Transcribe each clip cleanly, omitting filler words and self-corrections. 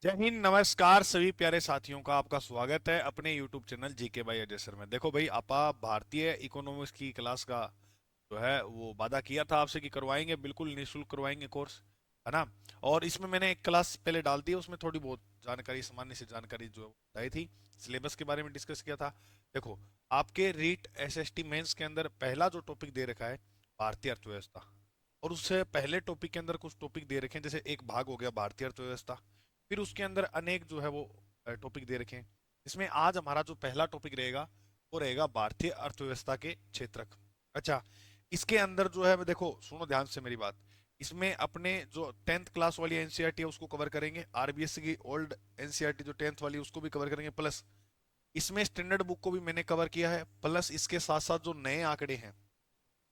जय हिंद, नमस्कार सभी प्यारे साथियों का आपका स्वागत है अपने YouTube channel GK by Ajay sir में। देखो भाई, आपा भारतीय इकोनॉमिक्स की क्लास का जो है वो वादा किया था आपसे कि करवाएंगे, बिल्कुल निःशुल्क करवाएंगे कोर्स, है ना। और इसमें मैंने एक क्लास पहले डाल दी है, उसमें थोड़ी बहुत जानकारी, सामान्य सी जानकारी जो बताई थी, सिलेबस के बारे में डिस्कस किया था। देखो, आपके रीट एसएसटी मेंस के अंदर पहला जो टॉपिक दे रखा है भारतीय अर्थव्यवस्था, और उससे पहले टॉपिक के अंदर कुछ टॉपिक दे रखे हैं, जैसे एक भाग हो गया भारतीय अर्थव्यवस्था, फिर उसके अंदर अनेक जो है वो टॉपिक दे रखे हैं। इसमें आज हमारा जो पहला टॉपिक रहेगा वो रहेगा भारतीय अर्थव्यवस्था के क्षेत्रक। अच्छा, इसके अंदर जो है, देखो सुनो ध्यान से मेरी बात। इसमें अपने जो 10th क्लास वाली एनसीईआरटी है उसको कवर करेंगे, आरबीएससी की ओल्ड एनसीईआरटी जो 10th वाली है उसको भी कवर करेंगे, प्लस इसमें स्टैंडर्ड बुक को भी मैंने कवर किया है, प्लस इसके साथ साथ जो नए आंकड़े हैं,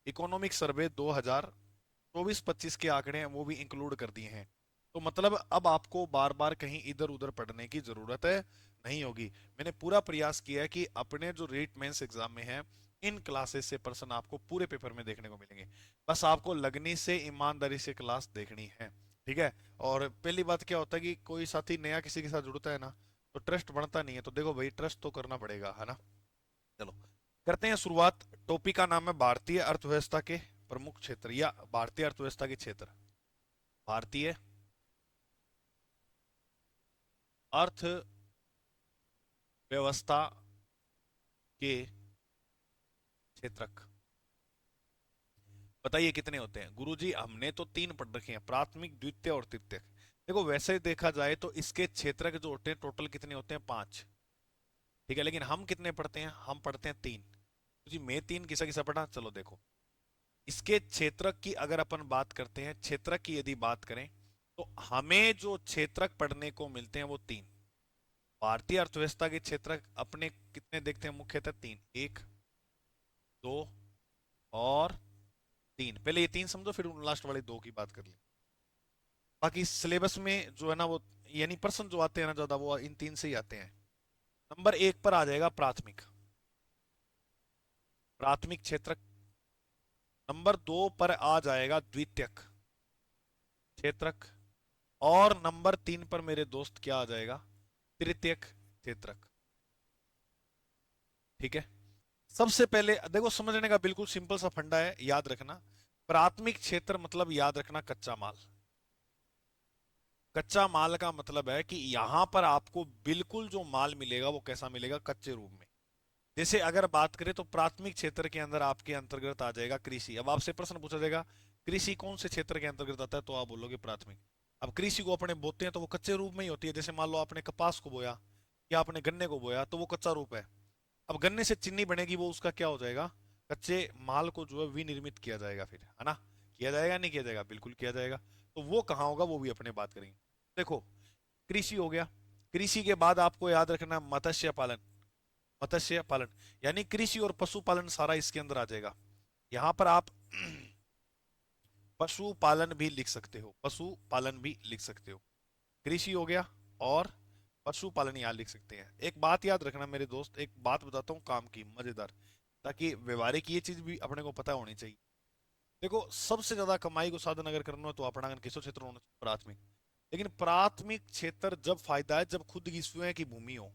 इकोनॉमिक सर्वे 2024-25 के आंकड़े हैं वो भी इंक्लूड कर दिए हैं। तो मतलब अब आपको बार बार कहीं इधर उधर पढ़ने की जरूरत है नहीं होगी। मैंने पूरा प्रयास किया है कि अपने जो रीट मेंस एग्जाम में है, इन क्लासेस से प्रश्न आपको पूरे पेपर में देखने को मिलेंगे। बस आपको लगनी से, ईमानदारी से क्लास देखनी है, ठीक है। और पहली बात क्या होता है कि कोई साथी नया किसी के साथ जुड़ता है ना, तो ट्रस्ट बनता नहीं है। तो देखो भाई, ट्रस्ट तो करना पड़ेगा, है ना। चलो करते हैं शुरुआत। टॉपिक का नाम है भारतीय अर्थव्यवस्था के प्रमुख क्षेत्र, या भारतीय अर्थव्यवस्था के क्षेत्र। भारतीय अर्थव्यवस्था के क्षेत्रक बताइए कितने होते हैं गुरुजी। हमने तो तीन पढ़ रखे हैं, प्राथमिक, द्वितीय और तृतीय। देखो वैसे देखा जाए तो इसके क्षेत्रक जो होते हैं टोटल कितने होते हैं, पांच, ठीक है। लेकिन हम कितने पढ़ते हैं, हम पढ़ते हैं तीन। जी मैं तीन, किसा किसा पढ़ा, चलो देखो। इसके क्षेत्रक की अगर अपन बात करते हैं, क्षेत्रक की यदि बात करें, तो हमें जो क्षेत्रक पढ़ने को मिलते हैं वो तीन। भारतीय अर्थव्यवस्था के क्षेत्रक अपने कितने देखते हैं, मुख्यतः तीन। एक, दो और तीन। पहले ये तीन समझो, फिर उन लास्ट वाले दो की बात कर ले। बाकी सिलेबस में जो है ना वो, यानी प्रश्न जो आते हैं ना ज्यादा, वो इन तीन से ही आते हैं। नंबर एक पर आ जाएगा प्राथमिक, प्राथमिक क्षेत्रक। नंबर दो पर आ जाएगा द्वितीयक क्षेत्रक। और नंबर तीन पर मेरे दोस्त क्या आ जाएगा, तृतीयक क्षेत्रक, ठीक है। सबसे पहले देखो, समझने का बिल्कुल सिंपल सा फंडा है, याद रखना। प्राथमिक क्षेत्र मतलब याद रखना कच्चा माल। कच्चा माल का मतलब है कि यहां पर आपको बिल्कुल जो माल मिलेगा वो कैसा मिलेगा, कच्चे रूप में। जैसे अगर बात करें तो प्राथमिक क्षेत्र के अंदर आपके अंतर्गत आ जाएगा कृषि। अब आपसे प्रश्न पूछा जाएगा, कृषि कौन से क्षेत्र के अंतर्गत आता है, तो आप बोलोगे प्राथमिक। अब कृषि को अपने बोते हैं तो वो कच्चे रूप में ही होती है। जैसे मान लो आपने कपास को बोया या आपने गन्ने को बोया, तो वो कच्चा रूप है। अब गन्ने से चीनी बनेगी, वो उसका क्या हो जाएगा, कच्चे माल को जो है विनिर्मित किया जाएगा, फिर, है ना। किया जाएगा नहीं किया जाएगा, बिल्कुल किया जाएगा। तो वो कहाँ होगा वो भी अपने बात करेंगे। देखो, कृषि हो गया। कृषि के बाद आपको याद रखना मत्स्य पालन। मत्स्य पालन यानी कृषि और पशुपालन सारा इसके अंदर आ जाएगा। यहां पर आप पशुपालन भी लिख सकते हो, पशुपालन भी लिख सकते हो। कृषि हो गया और पशुपालन यहाँ लिख सकते हैं। एक बात याद रखना मेरे दोस्त, एक बात बताता हूँ काम की, मजेदार, ताकि व्यवहारिक ये चीज भी अपने को पता होनी चाहिए। देखो, सबसे ज्यादा कमाई को साधन अगर करना हो तो अपना किसो क्षेत्र होना चाहिए, प्राथमिक। लेकिन प्राथमिक क्षेत्र जब फायदा है जब खुद की स्वयं की भूमि हो।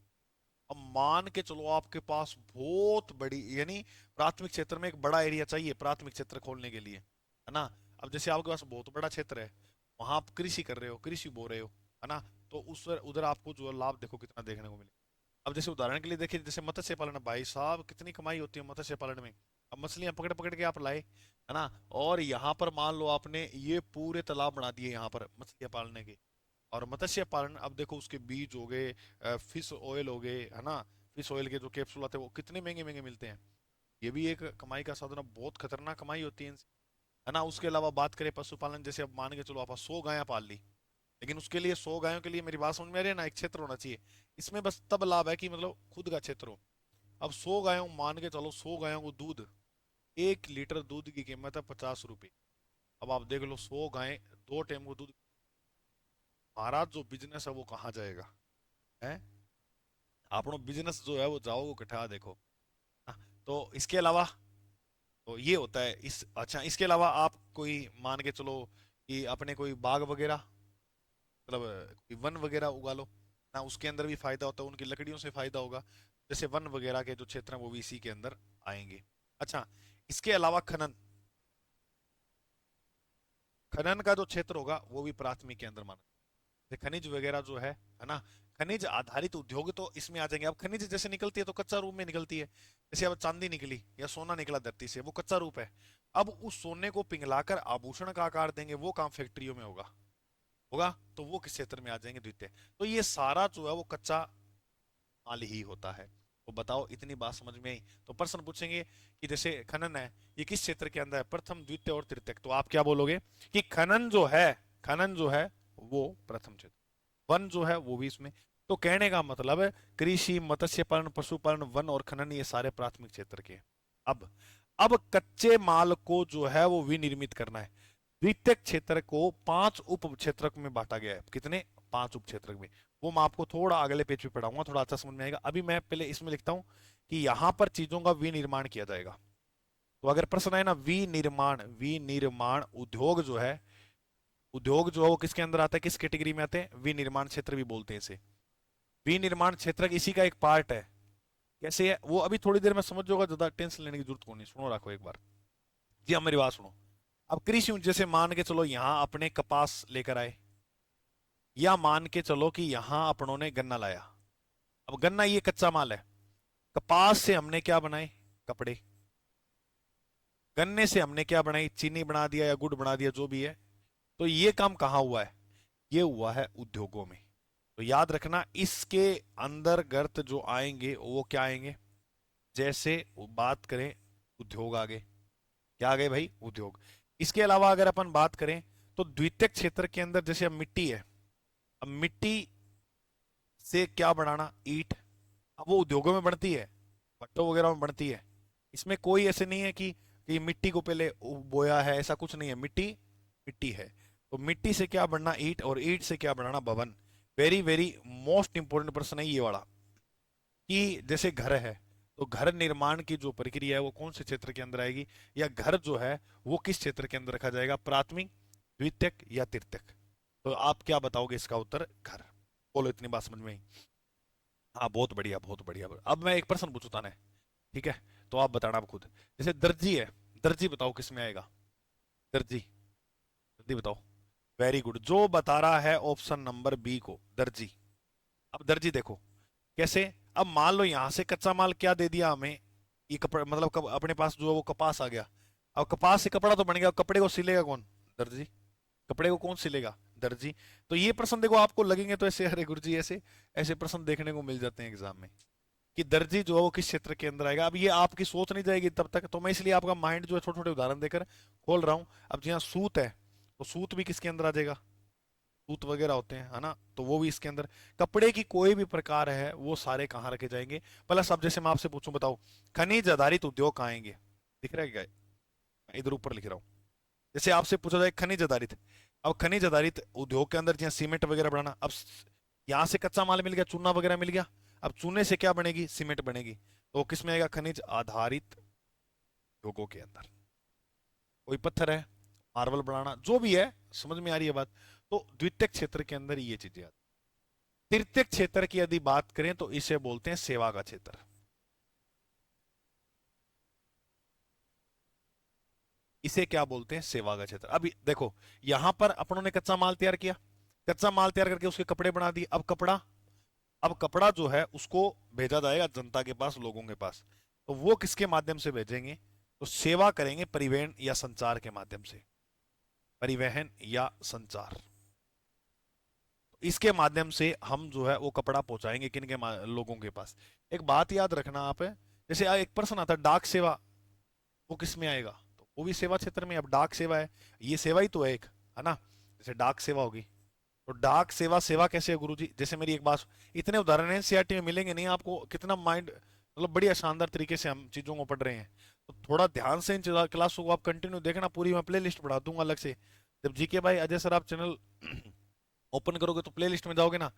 अब मान के चलो आपके पास बहुत बड़ी, यानी प्राथमिक क्षेत्र में एक बड़ा एरिया चाहिए प्राथमिक क्षेत्र खोलने के लिए, है ना। अब जैसे आपके पास बहुत बड़ा क्षेत्र है, वहां आप कृषि कर रहे हो, कृषि बो रहे हो, है ना। तो उस उधर आपको जो है लाभ देखो कितना देखने को मिले। अब जैसे उदाहरण के लिए देखिए, जैसे मत्स्य पालन है, भाई साहब कितनी कमाई होती है मत्स्य पालन में। अब मछलियां पकड़ पकड़ के आप लाए, है ना। और यहाँ पर मान लो आपने ये पूरे तालाब बना दिए यहाँ पर मछलियां पालने के। और मत्स्य पालन, अब देखो उसके बीज हो गए, फिश ऑयल हो गए, है ना। फिश ऑयल के जो कैप्सूल आते हैं वो कितने महंगे महंगे मिलते हैं। ये भी एक कमाई का साधन है, बहुत खतरनाक कमाई होती है इनसे, है ना। उसके अलावा बात करें पशुपालन, जैसे अब मान के चलो आप 100 गायें पाल ली, लेकिन उसके लिए 100 गायों के लिए, मेरी बात समझ में आ रही है ना, एक क्षेत्र होना चाहिए। इसमें बस तब लाभ है कि मतलब खुद का क्षेत्र हो। अब 100 गायों, मान के चलो 100 गायों को दूध, 1 लीटर दूध की कीमत है 50 रुपये। अब आप देख लो, 100 गायें, 2 टाइम को दूध, महाराज जो बिजनेस है वो कहाँ जाएगा, है। अपनो बिजनेस जो है वो जाओ कठा देखो। हाँ, तो इसके अलावा तो ये होता है इस, अच्छा इसके अलावा आप कोई मान के चलो कि अपने कोई बाग वगैरह, मतलब कोई वन वगैरह उगा लो ना, उसके अंदर भी फायदा होता है, उनकी लकड़ियों से फायदा होगा। जैसे वन वगैरह के जो क्षेत्र हैं वो भी इसी के अंदर आएंगे। अच्छा, इसके अलावा खनन, खनन का जो क्षेत्र होगा वो भी प्राथमिक के अंदर माना, जैसे खनिज वगैरह जो है ना, खनिज आधारित उद्योग तो इसमें आ जाएंगे। अब खनिज जैसे निकलती है तो कच्चा रूप में निकलती है, जैसे अब चांदी निकली या सोना निकला धरती से, वो कच्चा रूप है। अब उस सोने को पिघलाकर आभूषण का आकार देंगे, वो काम फैक्ट्रियों में होगा, होगा तो वो किस क्षेत्र में आ जाएंगे, द्वितीय। तो ये सारा जो है वो कच्चा माल ही होता है। तो बताओ, इतनी बात समझ में आई? तो प्रश्न पूछेंगे कि जैसे खनन है, ये किस क्षेत्र के अंदर है, प्रथम द्वितीय और तृतीय, तो आप क्या बोलोगे कि खनन जो है, खनन जो है वो प्रथम क्षेत्र, वन जो है वो भी इसमें। तो कहने का मतलब है कृषि, मत्स्य पालन, पशुपालन, वन और खनन ये सारे प्राथमिक क्षेत्र के हैं। अब अब कच्चे माल को जो है वो विनिर्मित करना है। द्वितीयक क्षेत्र को 5 उप क्षेत्रक में बांटा गया है। कितने? 5 उप क्षेत्रक में। वो मैं आपको थोड़ा अगले पेज पे पढ़ाऊंगा, थोड़ा अच्छा समझ में आएगा। अभी मैं पहले इसमें लिखता हूं कि यहां पर चीजों का विनिर्माण किया जाएगा। तो अगर प्रश्न आए ना, विनिर्माण, विनिर्माण उद्योग जो है, उद्योग जो है वो किसके अंदर आता है, किस कैटेगरी में आते हैं? विनिर्माण क्षेत्र भी बोलते हैं इसे। विनिर्माण क्षेत्र इसी का एक पार्ट है। कैसे है वो अभी थोड़ी देर में समझ जाओगे, ज्यादा टेंशन लेने की जरूरत को नहीं, सुनो रखो एक बार। जी अब मेरी बात सुनो। अब कृषि जैसे मान के चलो यहाँ अपने कपास लेकर आए, या मान के चलो कि यहाँ अपनों ने गन्ना लाया। अब गन्ना ये कच्चा माल है, कपास से हमने क्या बनाए? कपड़े। गन्ने से हमने क्या बनाई? चीनी बना दिया या गुड़ बना दिया, जो भी है। तो ये काम कहाँ हुआ है? ये हुआ है उद्योगों में। तो याद रखना, इसके अंदर गर्त जो आएंगे वो क्या आएंगे? जैसे बात करें, उद्योग आगे, क्या आ गए भाई? उद्योग। इसके अलावा अगर अपन बात करें तो द्वितीयक क्षेत्र के अंदर जैसे अब मिट्टी है, अब मिट्टी से क्या बनाना? ईंट। अब वो उद्योगों में बनती है, भट्टों वगैरह में बनती है। इसमें कोई ऐसे नहीं है कि मिट्टी को पहले बोया है, ऐसा कुछ नहीं है। मिट्टी मिट्टी है, तो मिट्टी से क्या बनना? ईंट। और ईंट से क्या बनाना? भवन। वेरी वेरी मोस्ट इंपोर्टेंट प्रश्न है ये वाला, कि जैसे घर है, तो घर निर्माण की जो प्रक्रिया है वो कौन से क्षेत्र के अंदर आएगी, या घर जो है वो किस क्षेत्र के अंदर रखा जाएगा? प्राथमिक, द्वितीयक या तृतीयक? तो आप क्या बताओगे इसका उत्तर? घर। बोलो, इतनी बात समझ में आई? हाँ, बहुत बढ़िया, बहुत बढ़िया। अब मैं एक प्रश्न पूछता ना, ठीक है? तो आप बताना आप खुद। जैसे दर्जी है, दर्जी बताओ किस में आएगा? दर्जी, जल्दी बताओ। वेरी गुड, जो बता रहा है ऑप्शन नंबर बी को, दर्जी। अब दर्जी देखो कैसे। अब मान लो यहां से कच्चा माल क्या दे दिया हमें, ये कपड़ा, मतलब अपने पास जो है वो कपास आ गया। अब कपास से कपड़ा तो बन गया, कपड़े को सिलेगा कौन? दर्जी। कपड़े को कौन सिलेगा? दर्जी। तो ये प्रश्न देखो आपको लगेंगे तो ऐसे, अरे गुरुजी ऐसे ऐसे प्रश्न देखने को मिल जाते हैं एग्जाम में, कि दर्जी जो है वो किस क्षेत्र के अंदर आएगा। अब ये आपकी सोच नहीं जाएगी तब तक, तो मैं इसलिए आपका माइंड जो है छोटे छोटे उदाहरण देकर खोल रहा हूँ। अब जहाँ सूत है, तो सूत भी किसके अंदर आ जाएगा? सूत वगैरह होते हैं, है ना, तो वो भी इसके अंदर। कपड़े की कोई भी प्रकार है वो सारे कहाँ रखे जाएंगे? प्लस अब जैसे मैं आपसे पूछूं, बताओ खनिज आधारित उद्योग कहाँ आएंगे? दिख रहा है क्या? मैं इधर ऊपर लिख रहा हूँ। जैसे आपसे पूछा जाए खनिज आधारित, अब खनिज आधारित उद्योग के अंदर जहाँ सीमेंट वगैरह बनाना, अब यहाँ से कच्चा माल मिल गया, चूना वगैरह मिल गया, अब चूने से क्या बनेगी? सीमेंट बनेगी। तो किस में आएगा? खनिज आधारित उद्योगों के अंदर। कोई पत्थर है, मार्बल बनाना, जो भी है, समझ में आ रही है बात? तो द्वितीयक क्षेत्र के अंदर ये चीजें आती। तृतीयक क्षेत्र की यदि बात करें तो इसे बोलते हैं सेवा का क्षेत्र। इसे क्या बोलते हैं? सेवा का क्षेत्र। अभी देखो, यहां पर अपनों ने कच्चा माल तैयार किया, कच्चा माल तैयार करके उसके कपड़े बना दिए। अब कपड़ा, अब कपड़ा जो है उसको भेजा जाएगा जनता के पास, लोगों के पास। तो वो किसके माध्यम से भेजेंगे? तो सेवा करेंगे परिवहन या संचार के माध्यम से। परिवहन या संचार, इसके माध्यम से हम जो है वो कपड़ा पहुंचाएंगे किन के लोगों के पास। एक बात याद रखना आप, जैसे एक प्रश्न आता है डाक सेवा, वो किस में आएगा? तो वो भी सेवा क्षेत्र में। अब डाक सेवा है, ये सेवा ही तो है एक, है ना? जैसे डाक सेवा होगी, तो डाक सेवा, सेवा कैसे है गुरुजी? जैसे मेरी एक बात, इतने उदाहरण एनसीईआरटी में मिलेंगे नहीं आपको, कितना माइंड मतलब बढ़िया शानदार तरीके से हम चीजों को पढ़ रहे हैं। तो थोड़ा ध्यान से इन क्लासों को आप कंटिन्यू देखना, पूरी मैं प्ले लिस्ट बढ़ा दूंगा अलग से। जब जीके भाई अजय सर आप चैनल ओपन करोगे तो प्ले लिस्ट में जाओगे ना,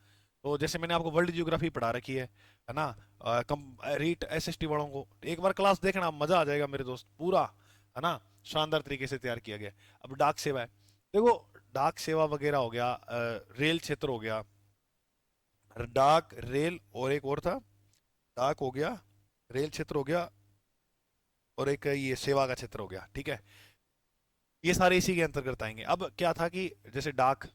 तो जैसे मैंने आपको वर्ल्ड जियोग्राफी पढ़ा रखी है ना, रीट एसएसटी वालों को एक बार क्लास देखना, मजा आ जाएगा मेरे दोस्त, पूरा, है ना, शानदार तरीके से तैयार किया गया। अब डाक सेवा है, देखो डाक सेवा वगैरह हो गया, रेल क्षेत्र हो गया, डाक रेल, और एक और था, डाक हो गया, रेल क्षेत्र हो गया, और एक ये सेवा का क्षेत्र हो गया, ठीक है। ये सारे इसी के अंतर्गत आएंगे। अब क्या था कि जैसे डाक,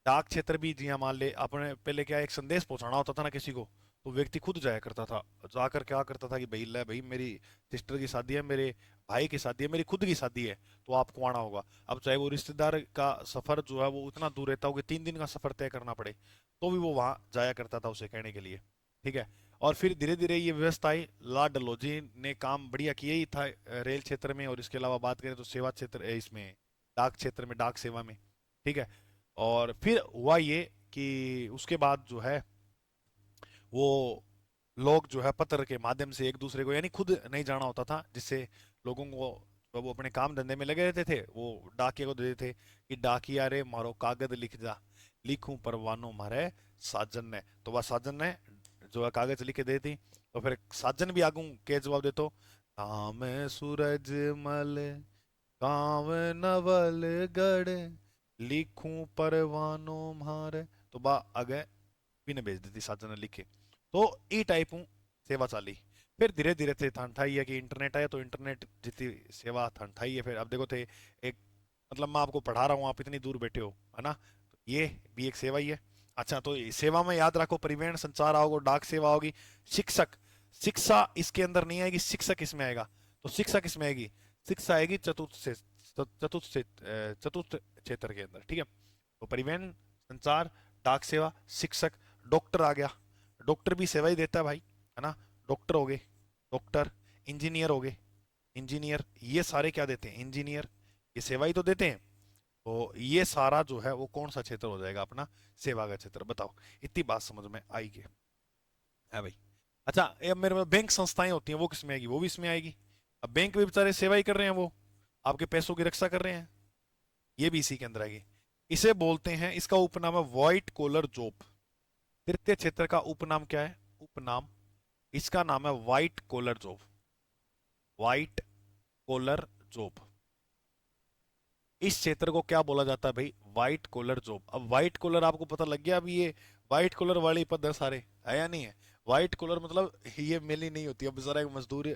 डाक क्षेत्र भी जी हाँ, मान ले अपने पहले क्या एक संदेश पहुंचाना होता था ना किसी को, तो व्यक्ति खुद जाया करता था, जाकर क्या करता था कि भाई ले भाई मेरी सिस्टर की शादी है, मेरे भाई की शादी है, मेरी खुद की शादी है, तो आपको आना होगा। अब चाहे वो रिश्तेदार का सफर जो है वो इतना दूर रहता हो कि 3 दिन का सफर तय करना पड़े, तो भी वो वहां जाया करता था उसे कहने के लिए, ठीक है। और फिर धीरे धीरे ये व्यवस्था आई, ला डलोजी ने काम बढ़िया किया ही था रेल क्षेत्र में, और इसके अलावा बात करें तो सेवा क्षेत्र इसमें, डाक क्षेत्र में, डाक सेवा में, ठीक है। और फिर हुआ ये कि उसके बाद जो है वो लोग जो है पत्र के माध्यम से एक दूसरे को, यानी खुद नहीं जाना होता था, जिससे लोगों को जब वो अपने काम धंधे में लगे रहते थे वो डाकिया को दे देते थे कि डाकिया रे मारो कागज लिख जा, लिखूं परवानो मारे साजन ने, तो वह साजन ने जो है कागज लिख के दे दी। तो फिर साजन भी आगू के जवाब देतो, काम सूरज मल काम नवल गढ़, लिखूं परवानो मारे, तो बा आगे भी ने भेज दी साजन ने लिखे। तो ई टाइप हूँ सेवा चाली। फिर धीरे धीरे थे थान ठाई है कि इंटरनेट आया, तो इंटरनेट जितनी सेवा थान ठाई है। फिर अब देखो थे एक, मतलब मैं आपको पढ़ा रहा हूँ, आप इतनी दूर बैठे हो, है ना, तो ये भी एक सेवा ही है। अच्छा, तो सेवा में याद रखो परिवहन संचार आओगे, डाक सेवा होगी, शिक्षक, शिक्षा इसके अंदर नहीं आएगी, शिक्षक इसमें आएगा। तो शिक्षा किसमें आएगी, शिक्षा आएगी चतुर्थ से चतुर्थ क्षेत्र के अंदर, ठीक है। तो परिवहन, संचार, डाक सेवा, शिक्षक, डॉक्टर आ गया, डॉक्टर भी सेवा ही देता है भाई, है ना, डॉक्टर हो गए, डॉक्टर, इंजीनियर हो गए, इंजीनियर, ये सारे क्या देते हैं, इंजीनियर, ये सेवा ही तो देते हैं। तो ये सारा जो है वो कौन सा क्षेत्र हो जाएगा अपना, सेवा का क्षेत्र। बताओ, इतनी बात समझ में आई कि है भाई। अच्छा, ये अब मेरे में बैंक संस्थाएं होती हैं, वो किसमें आएगी, वो भी इसमें आएगी। अब बैंक भी बेचारे सेवा ही कर रहे हैं, वो आपके पैसों की रक्षा कर रहे हैं, ये भी इसी के अंदर आएगी। इसे बोलते हैं, इसका उपनाम है व्हाइट कॉलर जॉब। तृतीय क्षेत्र का उपनाम क्या है, उपनाम, इसका नाम है white collar job, white collar job. इस क्षेत्र को क्या बोला जाता है भाई, व्हाइट कॉलर जॉब। अब व्हाइट कॉलर आपको पता लग गया, अभी ये व्हाइट कॉलर वाले पद है सारे, है या नहीं है। व्हाइट कॉलर मतलब ये मेली नहीं होती, अब बेचारा एक मजदूर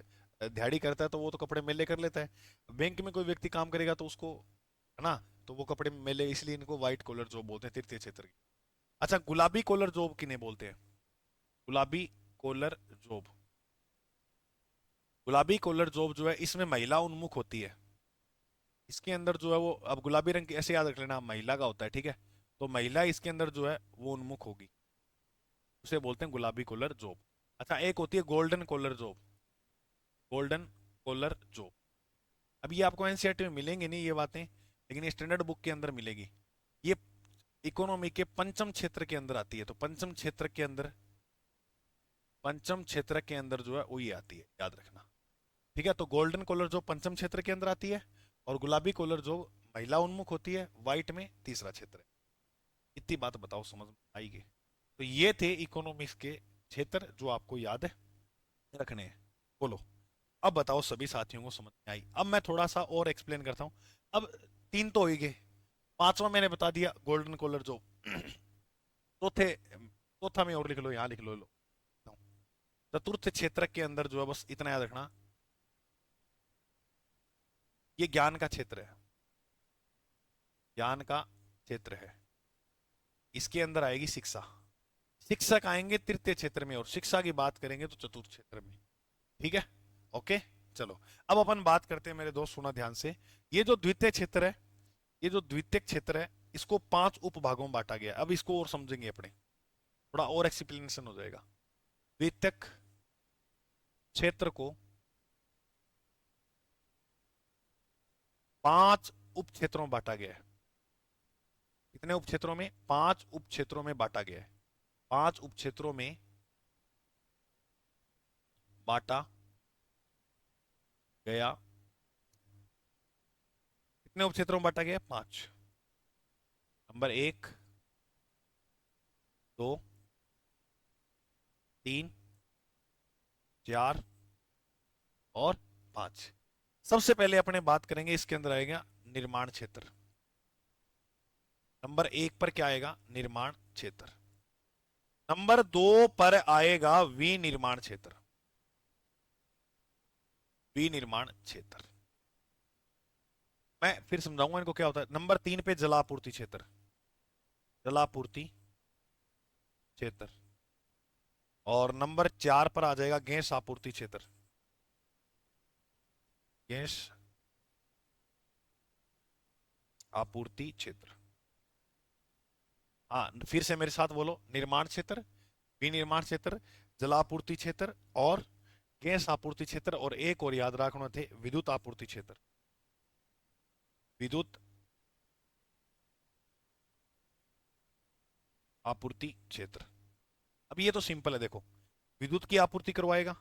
दिहाड़ी करता है तो वो तो कपड़े मेले कर लेता है, बैंक में कोई व्यक्ति काम करेगा तो उसको, है ना, तो वो कपड़े मेले, इसलिए इनको व्हाइट कॉलर जॉब बोलते हैं तृतीय क्षेत्र की। अच्छा, गुलाबी कॉलर जॉब किन्हें बोलते हैं, गुलाबी कॉलर जॉब, गुलाबी कॉलर जॉब जो है इसमें महिला उन्मुख होती है। इसके अंदर जो है वो, अब गुलाबी रंग ऐसे याद रख लेना, महिला का होता है, ठीक है। तो महिला इसके अंदर जो है वो उन्मुख होगी, उसे बोलते हैं गुलाबी कॉलर जॉब। अच्छा, एक होती है golden collar job, golden collar job. अब ये आपको एनसीईआरटी में मिलेंगे नहीं ये बातें, लेकिन ये स्टैंडर्ड बुक के अंदर मिलेगी। ये इकोनॉमी के पंचम क्षेत्र के अंदर आती है, तो पंचम क्षेत्र के अंदर, पंचम क्षेत्र के अंदर जो है वो ये आती है, याद रखना, ठीक है। तो गोल्डन कॉलर जो पंचम क्षेत्र के अंदर आती है, और गुलाबी कॉलर जो महिला उन्मुख होती है, व्हाइट में तीसरा क्षेत्र है। इतनी बात बताओ समझ में आएगी। तो ये थे इकोनॉमिक्स के क्षेत्र जो आपको याद है रखने हैं। बोलो, अब बताओ सभी साथियों को समझ में आई। अब मैं थोड़ा सा और एक्सप्लेन करता हूँ। अब तीन तो हो ही गए, पांचवा मैंने बता दिया गोल्डन कॉलर जो। चौथे, चौथा में और लिख लो, यहाँ लिख लो, चतुर्थ क्षेत्र के अंदर जो है बस इतना याद रखना, ये ज्ञान का क्षेत्र है, ज्ञान का क्षेत्र है, इसके अंदर आएगी शिक्षा, शिक्षक आएंगे तृतीय क्षेत्र में, और शिक्षा की बात करेंगे तो चतुर्थ क्षेत्र में, ठीक है। ओके, चलो अब अपन बात करते हैं मेरे दोस्त, सुना ध्यान से। ये जो द्वितीय क्षेत्र है, ये जो द्वितीय क्षेत्र है, इसको 5 उपभागों में बांटा गया है। अब इसको और समझेंगे अपने, थोड़ा और एक्सप्लेनेशन हो जाएगा। द्वितीय क्षेत्र को 5 उप क्षेत्रों में बांटा गया है। कितने उप क्षेत्रों में, 5 उप क्षेत्रों में बांटा गया है, 5 उप क्षेत्रों में बांटा गया। कितने उप क्षेत्रों में बांटा गया, 5। नंबर 1, 2, 3, 4 और 5। सबसे पहले अपने बात करेंगे, इसके अंदर आएगा निर्माण क्षेत्र। नंबर 1 पर क्या आएगा? निर्माण क्षेत्र। नंबर 2 पर आएगा विनिर्माण क्षेत्र। विनिर्माण क्षेत्र मैं फिर समझाऊंगा इनको क्या होता है। नंबर 3 पे जलापूर्ति क्षेत्र। जलापूर्ति क्षेत्र। और नंबर 4 पर आ जाएगा गैस आपूर्ति क्षेत्र। गैस आपूर्ति क्षेत्र। हाँ, फिर से मेरे साथ बोलो। निर्माण क्षेत्र, विनिर्माण क्षेत्र, जलापूर्ति क्षेत्र और गैस आपूर्ति क्षेत्र। और एक और याद रखना थे, विद्युत आपूर्ति क्षेत्र। विद्युत आपूर्ति क्षेत्र। अब ये तो सिंपल है, देखो। विद्युत की आपूर्ति करवाएगा,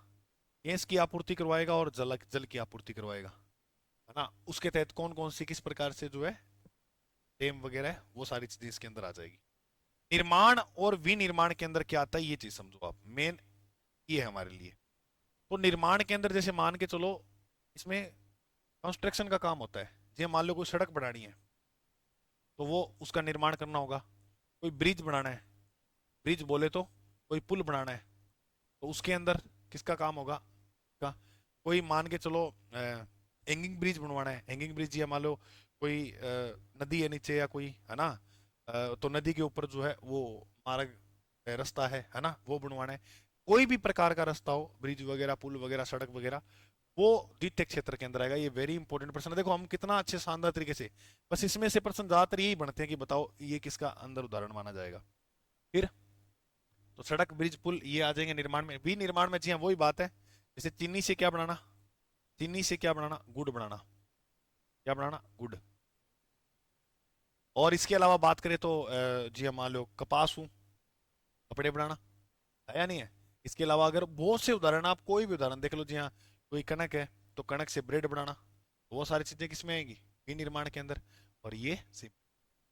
गैस की आपूर्ति करवाएगा और जल जल की आपूर्ति करवाएगा, है ना। उसके तहत कौन कौन सी किस प्रकार से जो है डेम वगैरह है, वो सारी चीजें इसके अंदर आ जाएगी। निर्माण और विनिर्माण के अंदर क्या आता है, ये चीज समझो आप। मेन ये है हमारे लिए। तो निर्माण के अंदर जैसे मान के चलो, इसमें कंस्ट्रक्शन का काम होता है। जैसे मान लो कोई सड़क बनानी है, तो वो उसका निर्माण करना होगा। कोई ब्रिज बनाना है, ब्रिज बोले तो कोई पुल बनाना है, तो उसके अंदर किसका काम होगा? का कोई मान के चलो हैंगिंग ब्रिज बनवाना है। हैंगिंग ब्रिज, या मान लो कोई नदी है नीचे, या कोई है ना, तो नदी के ऊपर जो है वो मार्ग, रास्ता है ना, वो बनवाना है। कोई भी प्रकार का रास्ता हो, ब्रिज वगैरह, पुल वगैरह, सड़क वगैरह, वो द्वितीय क्षेत्र के अंदर आएगा। ये वेरी इंपॉर्टेंट प्रश्न है। देखो हम कितना अच्छे शानदार तरीके से, बस इसमें से प्रश्न ज्यादातर यही बनते हैं कि बताओ ये किसका अंदर उदाहरण माना जाएगा। फिर तो सड़क, ब्रिज, पुल ये आ जाएंगे निर्माण में। भी निर्माण में जी हाँ, वही बात है। जैसे चीनी से क्या बनाना? चीनी से क्या बनाना? गुड़ बनाना। क्या बनाना? गुड़। और इसके अलावा बात करें तो जी हाँ, मान लो कपास हूँ, कपड़े बनाना, है या नहीं है। इसके अलावा अगर बहुत से उदाहरण, आप कोई भी उदाहरण देख लो, जी हाँ, कोई कनक है तो कनक से ब्रेड बनाना। वो सारी चीजें किसमें आएंगी? विनिर्माण के अंदर। और ये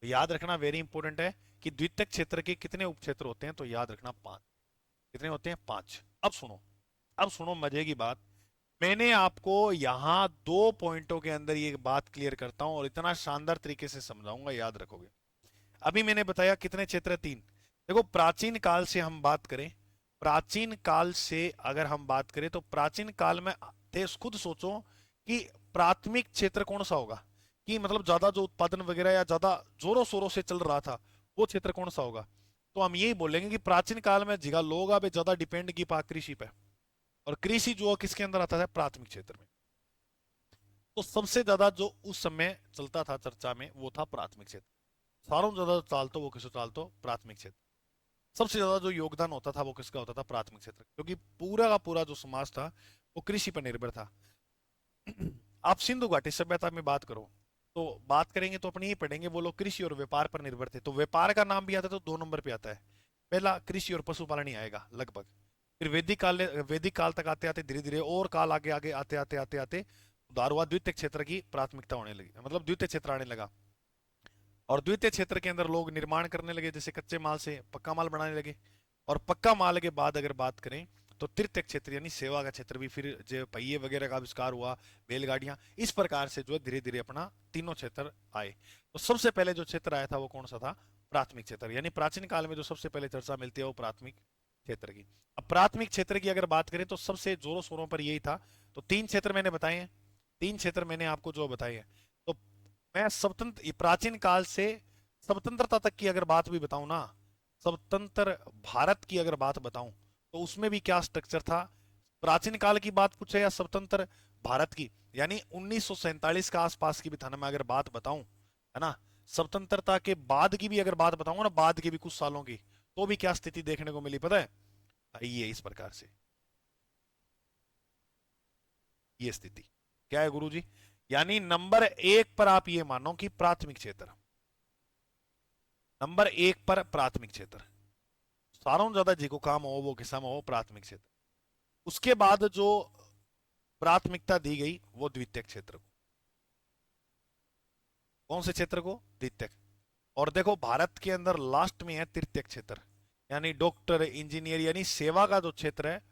तो याद रखना, वेरी इंपॉर्टेंट है कि द्वितीयक क्षेत्र के कितने उपक्षेत्र होते हैं, तो याद रखना 5। कितने होते हैं? 5। अब सुनो, अब सुनो मजे की बात। मैंने आपको यहां 2 पॉइंटों के अंदर ये बात क्लियर करता हूं और इतना शानदार तरीके से समझाऊंगा, याद रखोगे। अभी मैंने बताया कितने क्षेत्र? 3। देखो प्राचीन काल से हम बात करें, प्राचीन काल से अगर हम बात करें तो प्राचीन काल में खुद सोचो कि प्राथमिक क्षेत्र कौन सा होगा, कि मतलब ज्यादा जो उत्पादन वगैरह या ज्यादा जोरों शोरों से चल रहा था, वो क्षेत्र कौन सा होगा। तो हम यही बोलेंगे कि प्राचीन काल में जिगा लोग अब ज्यादा डिपेंड की पा कृषि पे। और कृषि जो किसके अंदर आता था? प्राथमिक क्षेत्र में। तो सबसे ज्यादा जो उस समय चलता था चर्चा में, वो था प्राथमिक क्षेत्र। सारों से ज्यादा चालतो वो किसको चालतो? प्राथमिक क्षेत्र। सबसे ज्यादा जो योगदान होता था वो किसका होता था? प्राथमिक क्षेत्र। क्योंकि पूरा का पूरा जो समाज था वो कृषि पर निर्भर था। आप सिंधु घाटी सभ्यता में बात करो, तो बात करेंगे तो अपनी ही पढ़ेंगे, वो लोग कृषि और व्यापार पर निर्भर थे। तो व्यापार का नाम भी आता है तो 2 नंबर पे आता है। पहला कृषि और पशुपालन ही आएगा लगभग। फिर वैदिक काल तक आते आते धीरे धीरे और काल आगे आगे आते आते आते आते उधार हुआ, द्वितीय क्षेत्र की प्राथमिकता होने लगी, मतलब द्वितीय क्षेत्र आने लगा। और द्वितीय क्षेत्र के अंदर लोग निर्माण करने लगे, जैसे कच्चे माल से पक्का माल बनाने लगे। और पक्का माल के बाद अगर बात करें तो तृतीय क्षेत्र यानी सेवा का क्षेत्र भी, फिर जो पहिए वगैरह का आविष्कार हुआ, बैलगाड़ियां, इस प्रकार से जो है धीरे धीरे अपना तीनों क्षेत्र आए। तो सबसे पहले जो क्षेत्र आया था वो कौन सा था? प्राथमिक क्षेत्र। यानी प्राचीन काल में जो सबसे पहले चर्चा मिलती है वो प्राथमिक क्षेत्र की। अब प्राथमिक क्षेत्र की अगर बात करें तो सबसे जोरों शोरों पर यही था। तो 3 क्षेत्र मैंने बताए हैं, 3 क्षेत्र मैंने आपको जो बताए हैं। तो मैं स्वतंत्र प्राचीन काल से स्वतंत्रता तक की अगर बात भी बताऊं ना, स्वतंत्र भारत की अगर बात बताऊं, तो उसमें भी क्या स्ट्रक्चर था? प्राचीन काल की बात पूछे या स्वतंत्र भारत की, यानी 1947 के आसपास की भी थाना में अगर बात बताऊं, है ना, स्वतंत्रता के बाद की भी अगर बात बताऊंगा ना, बाद के भी कुछ सालों की, तो भी क्या स्थिति देखने को मिली पता है? ये इस प्रकार से, ये स्थिति क्या है गुरुजी? यानी नंबर 1 पर आप ये मानो कि प्राथमिक क्षेत्र, नंबर 1 पर प्राथमिक क्षेत्र, सारों ज्यादा जी को काम हो वो किस्म हो प्राथमिक क्षेत्र। उसके बाद जो प्राथमिकता दी गई वो द्वितीय क्षेत्र को। कौन से क्षेत्र को? द्वितीय। और देखो भारत के अंदर लास्ट में है तृतीय क्षेत्र, यानी डॉक्टर, इंजीनियर, यानी सेवा का जो क्षेत्र है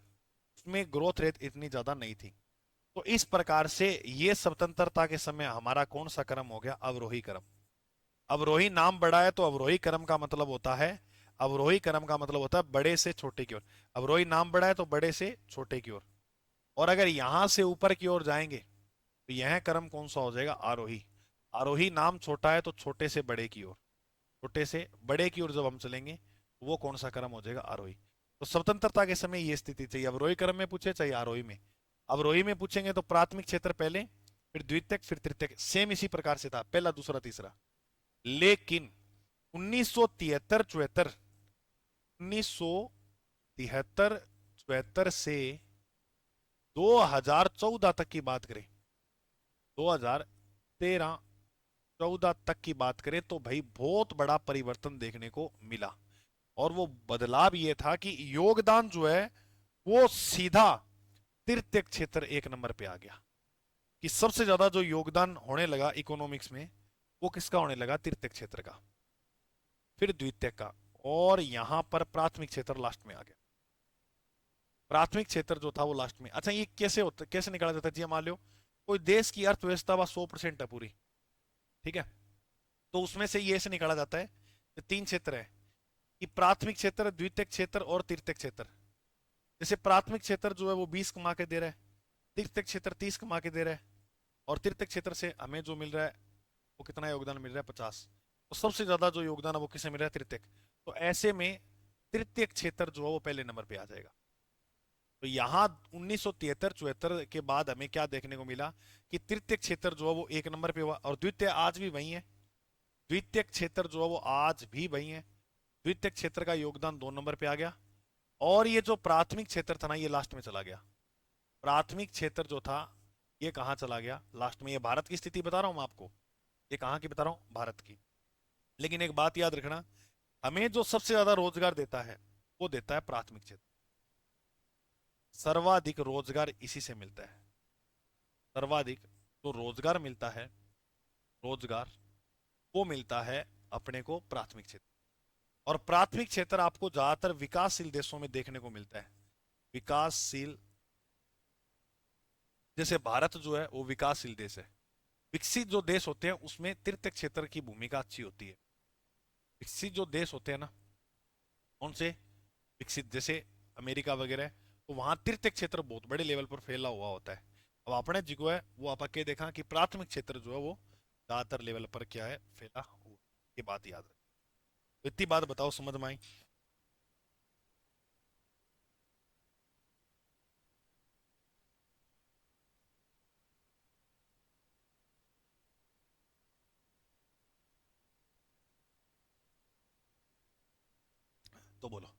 उसमें ग्रोथ रेट इतनी ज्यादा नहीं थी। तो इस प्रकार से ये स्वतंत्रता के समय हमारा कौन सा क्रम हो गया? अवरोही क्रम। अवरोही नाम बड़ा है तो अवरोही क्रम का मतलब होता है, अवरोही क्रम का मतलब होता है बड़े से छोटे की ओर। अवरोही नाम बड़ा है तो बड़े से छोटे की ओर। और अगर यहां से ऊपर की ओर जाएंगे तो यह क्रम कौन सा हो जाएगा, आरोही। आरोही नाम छोटा है तो छोटे से बड़े की ओर, छोटे से बड़े की ओर जब हम चलेंगे तो वो कौन सा क्रम हो जाएगा, आरोही। तो स्वतंत्रता के समय ये स्थिति चाहिए, अवरोही क्रम में पूछे चाहे आरोही में। अवरोही में पूछेंगे तो प्राथमिक क्षेत्र पहले, फिर द्वितीयक, फिर तृतीयक, सेम इसी प्रकार से था, पहला दूसरा तीसरा। लेकिन 1973 74, 1973 74 से 2014 तक की बात करें, 2013 14 तक की बात करें तो भाई बहुत बड़ा परिवर्तन देखने को मिला। और वो बदलाव ये था कि योगदान जो है वो सीधा तृतीयक क्षेत्र एक नंबर पे आ गया। कि सबसे ज्यादा जो योगदान होने लगा इकोनॉमिक्स में वो किसका होने लगा, तृतीयक क्षेत्र का, फिर द्वितीयक का, और यहां पर प्राथमिक क्षेत्र लास्ट में आ गया। प्राथमिक क्षेत्र जो था वो लास्ट में। अच्छा ये कैसे होता, कैसे निकाला जाता है जी, मान लो कोई देश की अर्थव्यवस्था व 100% है पूरी, ठीक है, तो उसमें से ये ऐसे निकाला जाता है कि तीन क्षेत्र है, कि प्राथमिक क्षेत्र, द्वितीयक क्षेत्र और तृतीयक क्षेत्र। जैसे प्राथमिक क्षेत्र जो है वो 20 कमा के दे रहा है, तृतीयक क्षेत्र 30 कमा के दे रहा है, और तृतीयक क्षेत्र से हमें जो मिल रहा है वो कितना योगदान मिल रहा है, 50। तो सबसे ज्यादा जो योगदान है वो किसे मिल रहा है, तृतीयक। तो ऐसे में तृतीयक क्षेत्र जो है वो पहले नंबर पे आ जाएगा। तो यहाँ 1973 74 के बाद हमें क्या देखने को मिला कि तृतीयक क्षेत्र जो है वो एक नंबर पे हुआ, और द्वितीय आज भी वही है। द्वितीयक क्षेत्र जो है वो आज भी वही है, द्वितीयक क्षेत्र का योगदान 2 नंबर पे आ गया। और ये जो प्राथमिक क्षेत्र था ना ये लास्ट में चला गया। प्राथमिक क्षेत्र जो था ये कहाँ चला गया, लास्ट में। ये भारत की स्थिति बता रहा हूं मैं आपको, ये कहाँ की बता रहा हूँ, भारत की। लेकिन एक बात याद रखना, हमें जो सबसे ज्यादा रोजगार देता है वो देता है प्राथमिक क्षेत्र। सर्वाधिक रोजगार इसी से मिलता है। सर्वाधिक जो रोजगार मिलता है, रोजगार वो मिलता है अपने को प्राथमिक क्षेत्र। और प्राथमिक क्षेत्र आपको ज्यादातर विकासशील देशों में देखने को मिलता है। विकासशील, जैसे भारत जो है वो विकासशील देश है। विकसित जो देश होते हैं उसमें तृतीयक क्षेत्र की भूमिका अच्छी होती है। विकसित जो देश होते हैं ना, कौन से विकसित, जैसे अमेरिका वगैरह, तो वहां तृतीयक क्षेत्र बहुत बड़े लेवल पर फैला हुआ होता है। अब आपने जो है वो आप के देखा कि प्राथमिक क्षेत्र जो है वो ज्यादातर लेवल पर क्या है, फैला हुआ। ये बात याद रखें। तो इतनी बात बताओ समझ में आई। तो बोलो।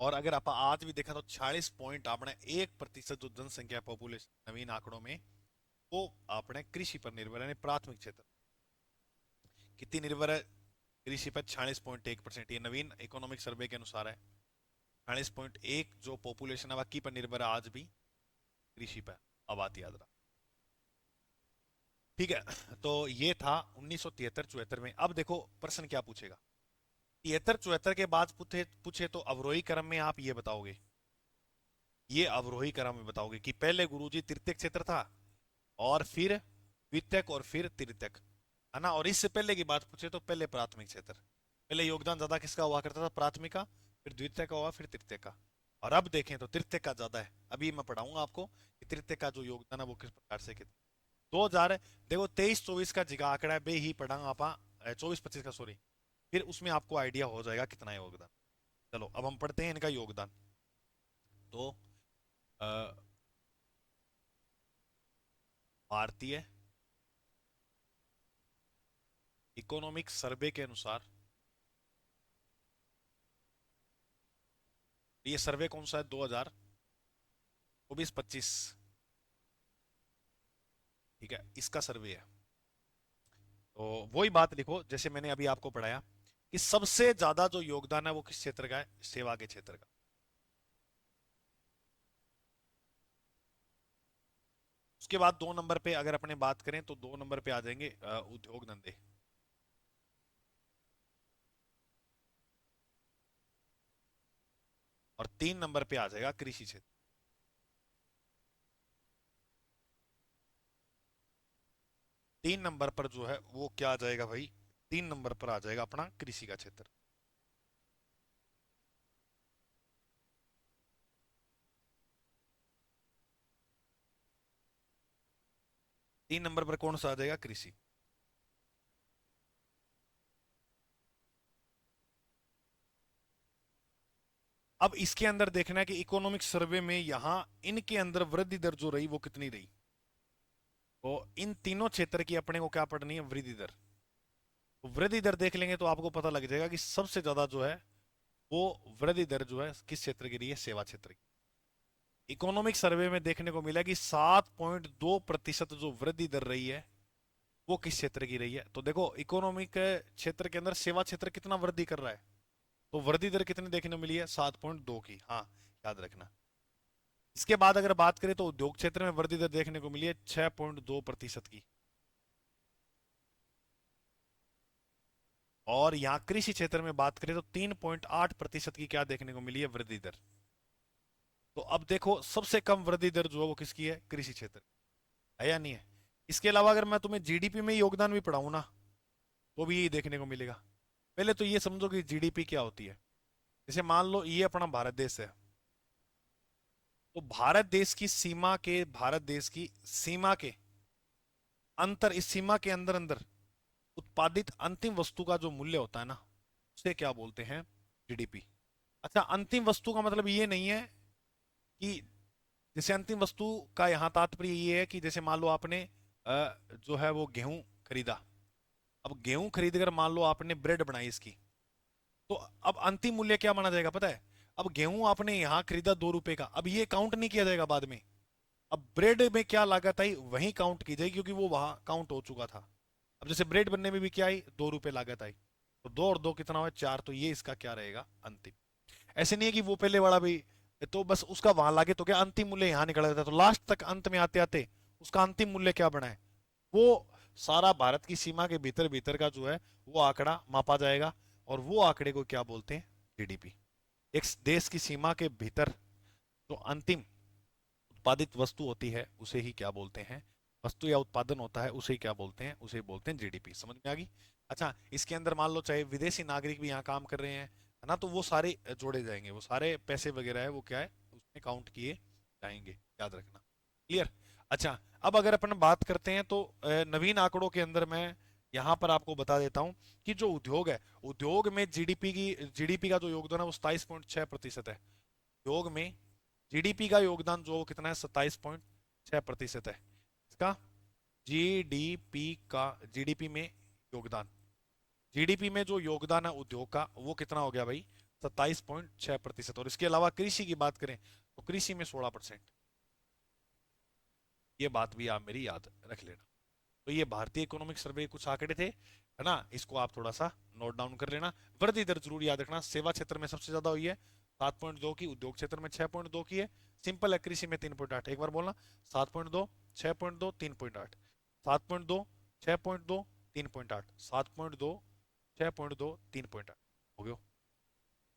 और अगर आप आज भी देखा तो 46 पॉइंट आपने 1% जो जनसंख्या पॉपुलेशन नवीन आंकड़ों में वो आपने कृषि पर निर्भर है, यानी प्राथमिक क्षेत्र। कितनी निर्भर है कृषि पर, 46.1%। ये नवीन इकोनॉमिक सर्वे के अनुसार है। 46.1 जो पॉपुलेशन है बाकी पर निर्भर है आज भी कृषि पर। अब बात याद रहा, ठीक है। तो ये था 1973 74 में। अब देखो प्रश्न क्या पूछेगा, 73 74 के बाद पूछे पूछे तो अवरोही क्रम में आप ये बताओगे, ये अवरोही क्रम में बताओगे कि पहले गुरुजी तृतीयक क्षेत्र था, और फिर द्वितीयक, और फिर तृतीयक, है ना। और इससे पहले की बात पूछे तो पहले प्राथमिक क्षेत्र, पहले योगदान ज्यादा किसका हुआ करता था, प्राथमिक का, फिर द्वितीय का हुआ, फिर तृतीय का। और अब देखें तो तृतीय का ज्यादा है। अभी मैं पढ़ाऊंगा आपको कि तृतीय का जो योगदान है वो किस प्रकार से कितना। 2000, देखो 23 24 का जिगा आंकड़ा है बे ही पढ़ाऊंगा आप, 24 25 का सॉरी, फिर उसमें आपको आइडिया हो जाएगा कितना है योगदान। चलो अब हम पढ़ते हैं इनका योगदान। तो अ, भारतीय इकोनॉमिक सर्वे के अनुसार, ये सर्वे कौन सा है, 2024 25, ठीक है, इसका सर्वे है। तो वही बात लिखो जैसे मैंने अभी आपको पढ़ाया कि सबसे ज्यादा जो योगदान है वो किस क्षेत्र का है, सेवा के क्षेत्र का। उसके बाद 2 नंबर पे अगर अपने बात करें तो 2 नंबर पे आ जाएंगे उद्योग धंधे। और 3 नंबर पे आ जाएगा कृषि क्षेत्र। 3 नंबर पर जो है वो क्या आ जाएगा भाई, 3 नंबर पर आ जाएगा अपना कृषि का क्षेत्र। 3 नंबर पर कौन सा आ जाएगा? कृषि। अब इसके अंदर देखना है कि इकोनॉमिक सर्वे में यहां इनके अंदर वृद्धि दर जो रही वो कितनी रही। तो इन तीनों क्षेत्र की अपने को क्या पढ़नी है? वृद्धि दर। तो वृद्धि दर देख लेंगे तो आपको पता लग जाएगा कि सबसे ज्यादा जो है वो वृद्धि दर जो है किस क्षेत्र की रही है? सेवा क्षेत्र की। इकोनॉमिक सर्वे में देखने को मिला कि 7.2% जो वृद्धि दर रही है वो किस क्षेत्र की रही है? तो देखो इकोनॉमिक क्षेत्र के अंदर सेवा क्षेत्र कितना वृद्धि कर रहा है, तो वृद्धि दर कितनी देखने को मिली है? 7.2 की। हाँ, याद रखना। इसके बाद अगर बात करें तो उद्योग क्षेत्र में वृद्धि दर देखने को मिली है 6.2% की। और यहां कृषि क्षेत्र में बात करें तो 3.8% की क्या देखने को मिली है? वृद्धि दर। तो अब देखो सबसे कम वृद्धि दर जो है वो किसकी है? कृषि क्षेत्र। है या नहीं है? इसके अलावा अगर मैं तुम्हें जीडीपी में योगदान भी पढ़ाऊं ना तो भी यही देखने को मिलेगा। पहले तो ये समझो कि जीडीपी क्या होती है। जैसे मान लो ये अपना भारत देश है, तो भारत देश की सीमा के अंतर, इस सीमा के अंदर अंदर उत्पादित अंतिम वस्तु का जो मूल्य होता है ना, उसे क्या बोलते हैं? जीडीपी। अच्छा, अंतिम वस्तु का मतलब ये नहीं है कि जैसे अंतिम वस्तु का यहाँ तात्पर्य ये है कि जैसे मान लो आपने जो है वो गेहूं खरीदा। अब गेहूं खरीद कर मान लो आपने ब्रेड बनाई इसकी, तो अब अंतिम मूल्य क्या माना जाएगा पता है? अब गेहूं आपने यहाँ खरीदा 2 रुपए का, अब ये काउंट नहीं किया जाएगा बाद में। अब ब्रेड में क्या लागत आई वही काउंट की जाएगी क्योंकि वो वहां काउंट हो चुका था। अब जैसे ब्रेड बनने में भी क्या आई? 2 रुपए लागत आई। तो 2 और 2 कितना हुआ? 4। तो ये इसका क्या रहेगा? अंतिम। ऐसे नहीं है कि वो पहले वाला भी, तो बस उसका वहां लागे तो क्या अंतिम मूल्य यहाँ निकल जाता है, तो लास्ट तक अंत में आते आते उसका अंतिम मूल्य क्या बना है वो सारा भारत की सीमा के भीतर भीतर का जो है वो आंकड़ा मापा जाएगा। और वो आंकड़े को क्या बोलते हैं? जीडीपी। एक देश की सीमा के भीतर जो अंतिम उत्पादित वस्तु होती है उसे ही क्या बोलते हैं? वस्तु या उत्पादन होता है उसे ही क्या बोलते हैं? उसे बोलते हैं जीडीपी। समझ में आ गई? अच्छा, इसके अंदर मान लो चाहे विदेशी नागरिक भी यहाँ काम कर रहे हैं, है ना, तो वो सारे जोड़े जाएंगे, वो सारे पैसे वगैरह है वो क्या है उसमें काउंट किए जाएंगे। याद रखना। क्लियर? अच्छा, अब अगर अपन बात करते हैं तो नवीन आंकड़ों के अंदर मैं यहाँ पर आपको बता देता हूँ कि जो उद्योग है, उद्योग में जीडीपी का जो योगदान है वो 27.6% है। उद्योग में जीडीपी का योगदान जो कितना है? 27.6% है इसका। जीडीपी का, जीडीपी में योगदान, जीडीपी में जो योगदान है उद्योग का वो कितना हो गया भाई? 27.6%। और इसके अलावा कृषि की बात करें तो कृषि में 16%। ये बात भी आप मेरी याद रख लेना। तो ये भारतीय इकोनॉमिक सर्वे के कुछ आंकड़े थे, है ना, इसको आप थोड़ा सा नोट डाउन कर लेना। वृद्धि दर जरूर याद रखना। सेवा क्षेत्र में सबसे ज्यादा हुई है 7.2 की, उद्योग क्षेत्र में 6.2 की है, सिंपल है। कृषि में 3.8। एक बार बोलना, 7.2, 6.2, 3.8, 7.2, 6.2, 3.8, 7.2, 6.2, 3.8 हो गया।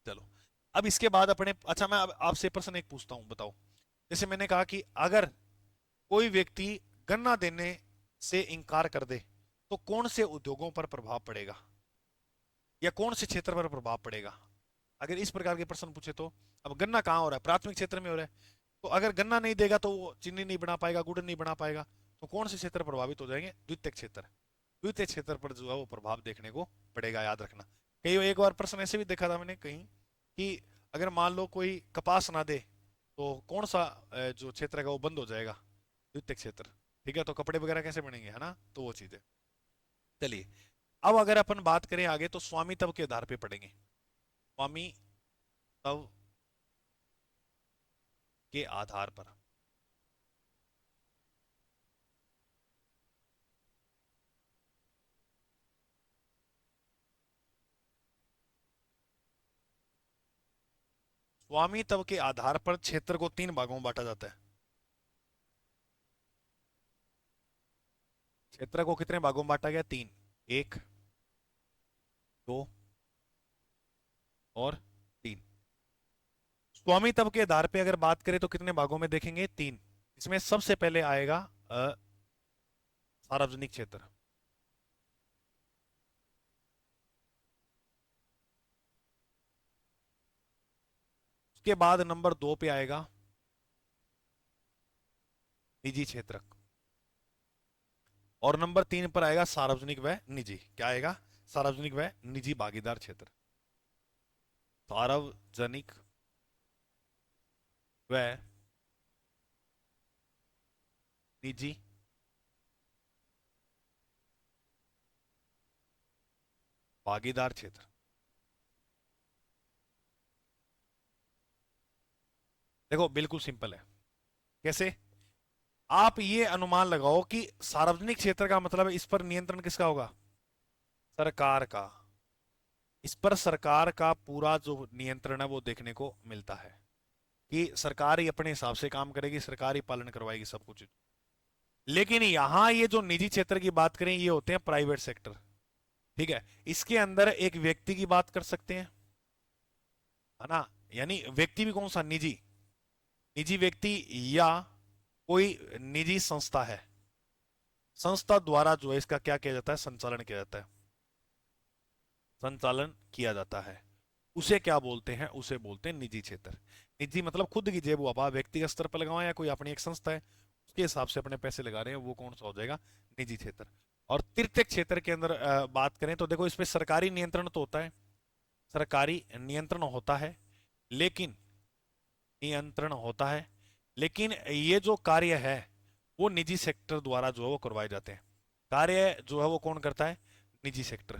चलो, अब इसके बाद अपने, अच्छा मैं अब आपसे प्रश्न एक पूछता हूँ, बताओ। जैसे मैंने कहा कि अगर कोई व्यक्ति गन्ना देने से इनकार कर दे तो कौन से उद्योगों पर प्रभाव पड़ेगा या कौन से क्षेत्र पर प्रभाव पड़ेगा? अगर इस प्रकार के प्रश्न पूछे तो, अब गन्ना कहाँ हो रहा है? प्राथमिक क्षेत्र में हो रहा है। तो अगर गन्ना नहीं देगा तो वो चीनी नहीं बना पाएगा, गुड़ नहीं बना पाएगा। तो कौन से क्षेत्र प्रभावित हो जाएंगे? द्वितीय क्षेत्र। द्वितीय क्षेत्र पर जो है वो प्रभाव देखने को पड़ेगा। याद रखना। कई एक बार प्रश्न ऐसे भी देखा था मैंने कहीं कि अगर मान लो कोई कपास ना दे तो कौन सा जो क्षेत्र है वो बंद हो जाएगा? द्वितीय क्षेत्र। ठीक है, तो कपड़े वगैरह कैसे बनेंगे, है ना, तो वो चीजें। चलिए, अब अगर अपन बात करें आगे तो स्वामित्व के आधार पे पढ़ेंगे। स्वामित्व के आधार पर। स्वामित्व के आधार पर क्षेत्र को 3 भागों में बांटा जाता है। क्षेत्र को कितने भागों में बांटा गया? 3। 1, 2 और 3। स्वामित्व के आधार पे अगर बात करें तो कितने भागों में देखेंगे? 3। इसमें सबसे पहले आएगा सार्वजनिक क्षेत्र। इसके बाद नंबर 2 पे आएगा निजी क्षेत्र, और नंबर 3 पर आएगा सार्वजनिक व निजी। क्या आएगा? सार्वजनिक व निजी भागीदार क्षेत्र। सार्वजनिक व निजी भागीदार क्षेत्र। देखो बिल्कुल सिंपल है। कैसे? आप ये अनुमान लगाओ कि सार्वजनिक क्षेत्र का मतलब है इस पर नियंत्रण किसका होगा? सरकार का। इस पर सरकार का पूरा जो नियंत्रण है वो देखने को मिलता है कि सरकार ही अपने हिसाब से काम करेगी, सरकार ही पालन करवाएगी सब कुछ। लेकिन यहां ये जो निजी क्षेत्र की बात करें, ये होते हैं प्राइवेट सेक्टर। ठीक है, इसके अंदर एक व्यक्ति की बात कर सकते हैं, है ना? यानी व्यक्ति भी कौन सा? निजी। निजी व्यक्ति या कोई निजी संस्था है, संस्था द्वारा जो है इसका क्या किया जाता है? संचालन किया जाता है। संचालन किया जाता है, उसे क्या बोलते हैं? उसे बोलते हैं निजी क्षेत्र। निजी मतलब खुद की जेब, आप व्यक्तिगत स्तर पर लगाओ या कोई अपनी एक संस्था है उसके हिसाब से अपने पैसे लगा रहे हैं, वो कौन सा हो जाएगा? निजी क्षेत्र। और तृतीयक क्षेत्र के अंदर बात करें तो देखो इसमें सरकारी नियंत्रण तो होता है, सरकारी नियंत्रण होता है, लेकिन नियंत्रण होता है, लेकिन ये जो कार्य है वो निजी सेक्टर द्वारा जो है वो करवाए जाते हैं। कार्य जो है वो कौन करता है? निजी सेक्टर।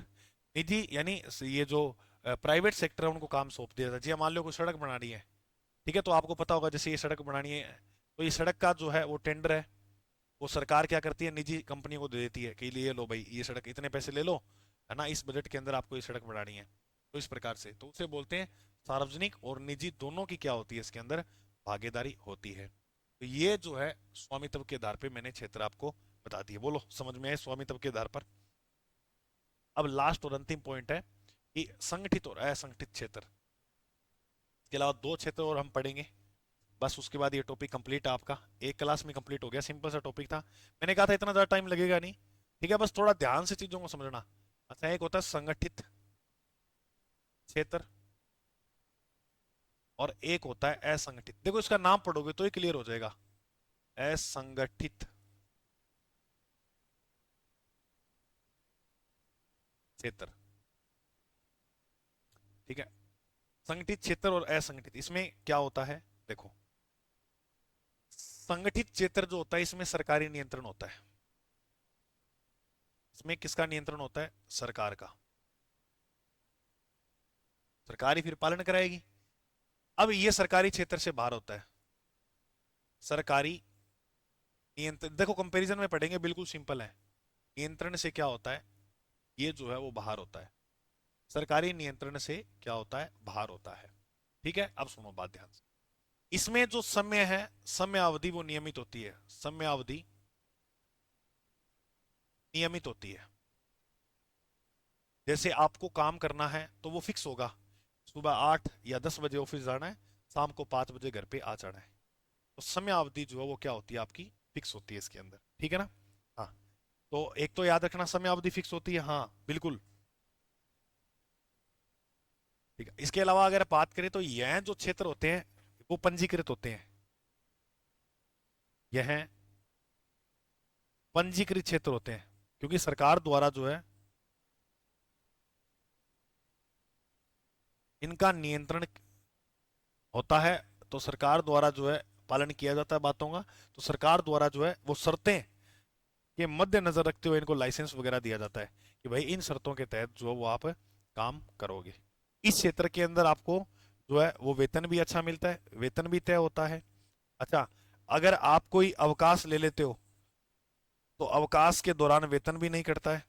निजी यानी ये जो प्राइवेट सेक्टर है उनको काम सौंप दिया जाता है। जी मान लो कोई सड़क बनानी है, ठीक है, तो आपको पता होगा जैसे ये सड़क बनानी है, तो ये सड़क का जो है वो टेंडर है, वो सरकार क्या करती है? निजी कंपनियों को दे देती है कि लिए लो भाई ये सड़क इतने पैसे ले लो, है ना, इस बजट के अंदर आपको ये सड़क बनानी है। तो इस प्रकार से तो उसे बोलते हैं सार्वजनिक और निजी दोनों की क्या होती है इसके अंदर? भागीदारी होती है। तो ये जो है स्वामित्व के आधार पे मैंने क्षेत्र आपको बता दिया। बोलो समझ में आए स्वामित्व के आधार पर? अब लास्ट और अंतिम पॉइंट है कि संगठित और असंगठित क्षेत्र। इसके अलावा 2 क्षेत्र और हम पढ़ेंगे, बस उसके बाद ये टॉपिक कंप्लीट है आपका। एक क्लास में कंप्लीट हो गया, सिंपल सा टॉपिक था। मैंने कहा था इतना ज्यादा टाइम लगेगा नहीं, ठीक है, बस थोड़ा ध्यान से चीजों को समझना। अच्छा, एक होता है संगठित क्षेत्र और एक होता है असंगठित। देखो इसका नाम पढ़ोगे तो ये क्लियर हो जाएगा। असंगठित क्षेत्र, ठीक है। संगठित क्षेत्र और असंगठित, इसमें क्या होता है? देखो संगठित क्षेत्र जो होता है इसमें सरकारी नियंत्रण होता है। इसमें किसका नियंत्रण होता है? सरकार का। सरकार ही फिर पालन कराएगी। अब ये सरकारी क्षेत्र से बाहर होता है। सरकारी नियंत्रण, देखो कंपैरिजन में पढ़ेंगे, बिल्कुल सिंपल है। नियंत्रण से क्या होता है? ये जो है वो बाहर होता है। सरकारी नियंत्रण से क्या होता है? बाहर होता है। ठीक है, अब सुनो बात ध्यान से। इसमें जो समय है, समय अवधि वो नियमित होती है। समय अवधि नियमित होती है। जैसे आपको काम करना है तो वो फिक्स होगा, सुबह 8 या 10 बजे ऑफिस जाना है, शाम को 5 बजे घर पे आ जाना है। तो समय अवधि जो है वो क्या होती है? आपकी फिक्स होती है इसके अंदर, ठीक है ना? हाँ, तो एक तो याद रखना समय अवधि फिक्स होती है, हाँ बिल्कुल, ठीक है। इसके अलावा अगर बात करें तो यह जो क्षेत्र होते हैं वो पंजीकृत होते हैं। यह पंजीकृत क्षेत्र होते हैं क्योंकि सरकार द्वारा जो है इनका नियंत्रण होता है। तो सरकार द्वारा जो है पालन किया जाता है बातों का। तो सरकार द्वारा जो है वो शर्तें के मद्देनजर रखते हुए इनको लाइसेंस वगैरह दिया जाता है कि भाई इन शर्तों के तहत जो है वो आप काम करोगे। इस क्षेत्र के अंदर आपको जो है वो वेतन भी अच्छा मिलता है, वेतन भी तय होता है। अच्छा, अगर आप कोई अवकाश ले लेते हो तो अवकाश के दौरान वेतन भी नहीं कटता है,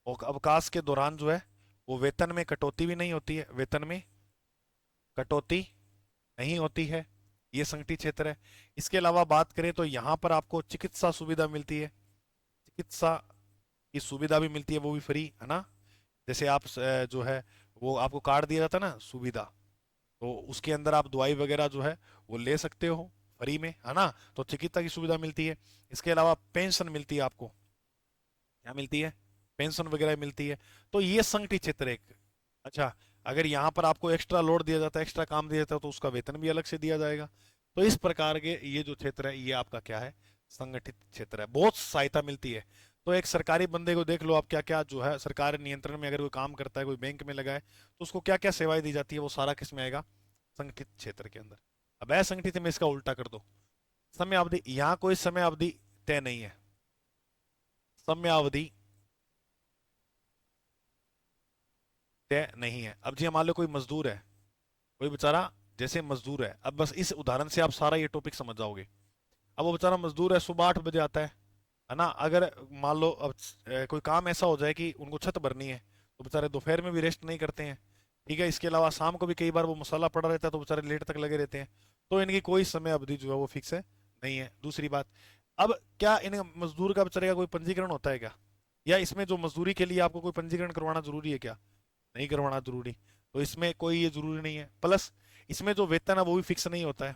और अवकाश के दौरान जो है वो वेतन में कटौती भी नहीं होती है, वेतन में कटौती नहीं होती है। ये संगठित क्षेत्र है। इसके अलावा बात करें तो यहाँ पर आपको चिकित्सा सुविधा मिलती है, चिकित्सा की सुविधा भी मिलती है, वो भी फ्री, है ना? जैसे आप जो है वो आपको कार्ड दिया जाता है ना सुविधा, तो उसके अंदर आप दवाई वगैरह जो है वो ले सकते हो फ्री में, है ना? तो चिकित्सा की सुविधा मिलती है। इसके अलावा पेंशन मिलती है आपको। क्या मिलती है? पेंशन वगैरह मिलती है। तो ये संगठित क्षेत्र एक। अच्छा, अगर यहाँ पर आपको एक्स्ट्रा लोड दिया जाता है, एक्स्ट्रा काम दिया जाता है, तो उसका वेतन भी अलग से दिया जाएगा। तो इस प्रकार के ये जो क्षेत्र है, ये आपका क्या है, संगठित क्षेत्र है, बहुत सहायता मिलती है। तो एक सरकारी बंदे को देख लो आप, क्या क्या जो है सरकार नियंत्रण में अगर कोई काम करता है, कोई बैंक में लगा है, तो उसको क्या क्या सेवाएं दी जाती है, वो सारा किस में आएगा, संगठित क्षेत्र के अंदर। अब असंगठित में इसका उल्टा कर दो, समय अवधि, यहाँ कोई समय अवधि तय नहीं है, समय अवधि तय नहीं है। अब जी मान लो कोई मजदूर है, कोई बेचारा जैसे मजदूर है, अब बस इस उदाहरण से आप सारा ये टॉपिक समझ जाओगे। अब वो बेचारा मजदूर है, सुबह 8 बजे आता है ना। अगर मान लो अब कोई काम ऐसा हो जाए कि उनको छत भरनी है, तो बेचारे दोपहर में भी रेस्ट नहीं करते हैं। ठीक है, इसके अलावा शाम को भी कई बार वो मसाला पड़ा रहता है, तो बेचारे लेट तक लगे रहते हैं। तो इनकी कोई समय अवधि जो है वो फिक्स है, नहीं है। दूसरी बात, अब क्या इन मजदूर का बेचारे का कोई पंजीकरण होता है क्या, या इसमें जो मजदूरी के लिए आपको कोई पंजीकरण करवाना जरूरी है क्या, नहीं करवाना जरूरी। तो इसमें कोई ये जरूरी नहीं है। प्लस इसमें जो वेतन है वो भी फिक्स नहीं होता है,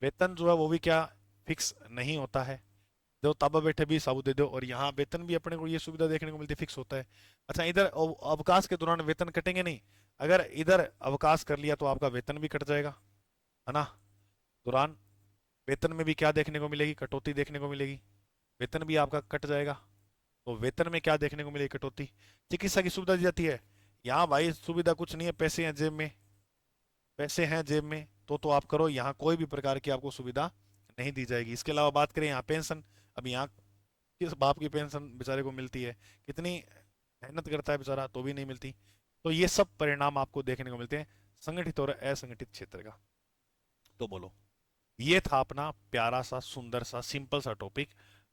वेतन जो है वो भी क्या, फिक्स नहीं होता है। जो ताबा बैठे भी साबू दे दो, और यहाँ वेतन भी अपने को ये सुविधा देखने को मिलती है, फिक्स होता है। अच्छा, इधर अवकाश के दौरान वेतन कटेंगे नहीं। अगर इधर अवकाश कर लिया तो आपका वेतन भी कट जाएगा, है ना। दौरान वेतन में भी क्या देखने को मिलेगी, कटौती देखने को मिलेगी, वेतन भी आपका कट जाएगा। तो वेतन में क्या देखने को मिलेगी, कटौती। चिकित्सा की सुविधा दी जाती है, यहाँ भाई सुविधा कुछ नहीं है, पैसे हैं जेब में, पैसे हैं जेब में, तो आप करो, यहाँ कोई भी प्रकार की आपको सुविधा नहीं दी जाएगी। इसके अलावा बात करें यहाँ पेंशन, अब यहाँ किस बाप की पेंशन बेचारे को मिलती है, कितनी मेहनत करता है बेचारा, तो भी नहीं मिलती। तो ये सब परिणाम आपको देखने को मिलते हैं संगठित और असंगठित क्षेत्र का। तो बोलो, ये था अपना प्यारा सा, सुंदर सा, सिंपल सा टॉपिक,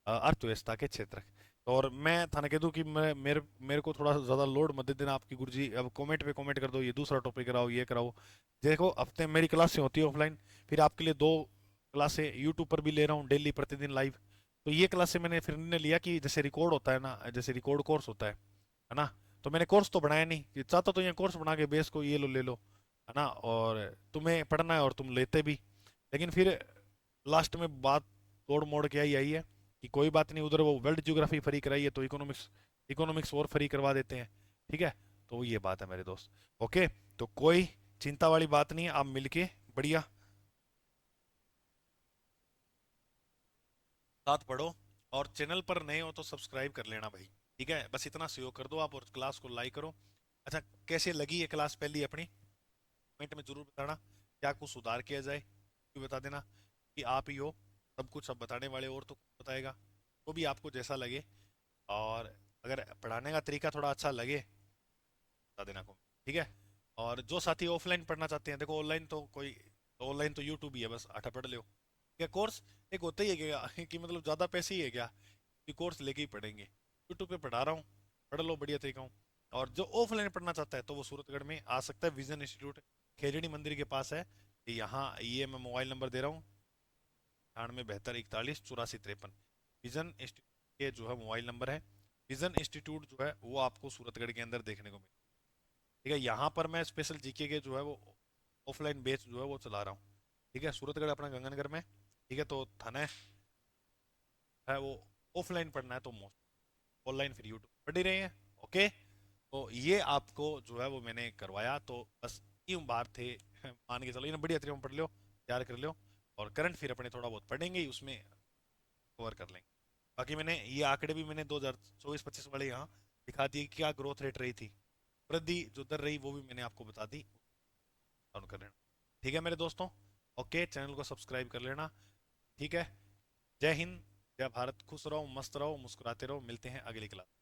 अर्थव्यवस्था के क्षेत्र। और मैं थाने कह दूं कि मैं मेरे मेरे को थोड़ा सा ज्यादा लोड मत दे देना आपकी गुरुजी, अब कमेंट पे कमेंट कर दो, ये दूसरा टॉपिक कराओ, ये कराओ। देखो, हफ्ते में मेरी क्लासें होती है ऑफलाइन, फिर आपके लिए दो क्लासें यूट्यूब पर भी ले रहा हूँ डेली, प्रतिदिन लाइव। तो ये क्लासें मैंने फिर निर्णय लिया कि जैसे रिकॉर्ड होता है ना, जैसे रिकॉर्ड कोर्स होता है ना। तो मैंने कोर्स तो बनाया नहीं, कि चाहता तो ये कोर्स बना के बेस को ये लो ले लो, है ना, और तुम्हें पढ़ना है और तुम लेते भी। लेकिन फिर लास्ट में बात तोड़ मोड़ के आई आई है कि कोई बात नहीं, उधर वो वर्ल्ड ज्योग्राफी फ्री कराई है, तो इकोनॉमिक्स इकोनॉमिक्स और फ्री करवा देते हैं। ठीक है, तो ये बात है मेरे दोस्त। ओके, तो कोई चिंता वाली बात नहीं है, आप मिलके बढ़िया साथ पढ़ो। और चैनल पर नए हो तो सब्सक्राइब कर लेना भाई। ठीक है, बस इतना सहयोग कर दो आप, और क्लास को लाइक करो। अच्छा, कैसे लगी ये क्लास पहली अपनी, कमेंट में जरूर बताना, क्या कुछ सुधार किया जाए, भी बता देना कि आप ही हो सब कुछ, सब बताने वाले, और तो कौन बताएगा। तो भी आपको जैसा लगे, और अगर पढ़ाने का तरीका थोड़ा अच्छा लगे, बता देना को। ठीक है, और जो साथी ऑफलाइन पढ़ना चाहते हैं, देखो ऑनलाइन तो कोई, ऑनलाइन तो यूट्यूब ही है, बस आठा पढ़ लो। क्या कोर्स एक होता ही है क्या कि मतलब ज़्यादा पैसे ही है क्या कि कोर्स लेके ही पढ़ेंगे। यूट्यूब पे पढ़ा रहा हूँ, पढ़ लो बढ़िया तरीका हूँ। और जो ऑफलाइन पढ़ना चाहता है, तो वो सूरतगढ़ में आ सकता है, विजन इंस्टीट्यूट खेजड़ी मंदिर के पास है। यहाँ ये मैं मोबाइल नंबर दे रहा हूँ, 98 72 41 84 53। विजन इंस्टीट्यूट के जो है मोबाइल नंबर है। विजन इंस्टीट्यूट जो है वो आपको सूरतगढ़ के अंदर देखने को मिलेगा। ठीक है, यहाँ पर मैं स्पेशल जीके के जो है वो ऑफलाइन बैच जो है वो चला रहा हूँ। ठीक है, सूरतगढ़ अपना गंगानगर में। ठीक है, तो थाना है वो, ऑफलाइन पढ़ना है तो मोस्ट, ऑनलाइन फिर यूट्यूब पढ़ ही रहे हैं। ओके, तो ये आपको जो है वो मैंने करवाया, तो बस यूं बात थे मान के चलो, ये बढ़िया तरीके में पढ़ लो, तैयार कर लो। और करंट फिर अपने थोड़ा बहुत पढ़ेंगे ही, उसमें कवर कर लेंगे। बाकी मैंने ये आंकड़े भी मैंने 2024-25 वाले यहाँ दिखा दिए कि क्या ग्रोथ रेट रही थी, वृद्धि जो दर रही वो भी मैंने आपको बता दी, डाउन कर लेना। ठीक है मेरे दोस्तों, ओके, चैनल को सब्सक्राइब कर लेना। ठीक है, जय हिंद, जय भारत, खुश रहो, मस्त रहो, मुस्कुराते रहो, मिलते हैं अगली क्लास।